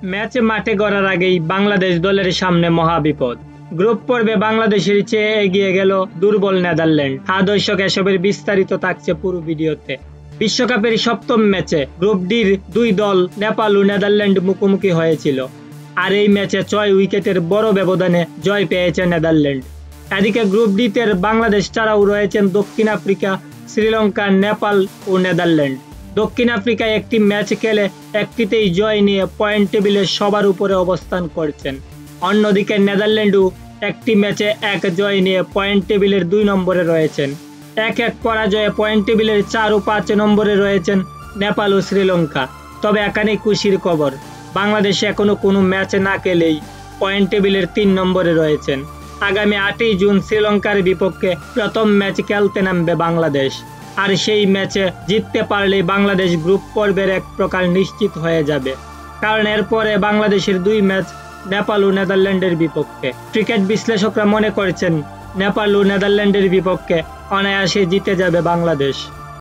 Match মাঠে গড়ার আগেই বাংলাদেশ দলের সামনে মহাবিপদ। গ্রুপ পর্বে বাংলাদেশের চেয়ে এগিয়ে গেল দুর্বল নেদারল্যান্ড। দর্শক, এসবের বিস্তারিত থাকছে পুরো ভিডিওতে। বিশ্বকাপের সপ্তম ম্যাচে গ্রুপ ডির দুই দল নেপাল ও নেদারল্যান্ড মুখোমুখি হয়েছিল, আর এই ম্যাচে 6 উইকেটের বড় ব্যবধানে জয় পেয়েছে নেদারল্যান্ড। এদিকে গ্রুপ ডিতে বাংলাদেশ ছাড়াও রয়েছেন দক্ষিণ আফ্রিকা, শ্রীলঙ্কা, নেপাল ও নেদারল্যান্ড। দক্ষিণ আফ্রিকায় একটি ম্যাচ খেলে একটিতেই জয় নিয়ে পয়েন্ট টেবিলে সবার উপরে অবস্থান করছেন। অন্যদিকে নেদারল্যান্ডও একটি ম্যাচে এক জয় নিয়ে পয়েন্ট টেবিলের 2 নম্বরে রয়েছেন। এক পরাজয়ে পয়েন্ট টেবিলের 4 ও 5 নম্বরে রয়েছেন নেপাল ও শ্রীলঙ্কা। তবে এখানেই খুশির খবর, বাংলাদেশ এখনো কোনো ম্যাচ না খেলেই পয়েন্ট টেবিলের 3 নম্বরে রয়েছেন। আগামী 8ই জুন শ্রীলঙ্কার বিপক্ষে প্রথম ম্যাচ খেলতে নামবে বাংলাদেশ, আর সেই ম্যাচে জিততে পারলেই বাংলাদেশ গ্রুপ পর্বের এক প্রকার নিশ্চিত হয়ে যাবে, কারণ এরপরে বাংলাদেশের 2 ম্যাচ নেপাল ও নেদারল্যান্ডের বিপক্ষে। ক্রিকেট বিশ্লেষকরা মনে করছেন নেপাল ও নেদারল্যান্ডের বিপক্ষে অনায়াসে জিতে যাবে বাংলাদেশ।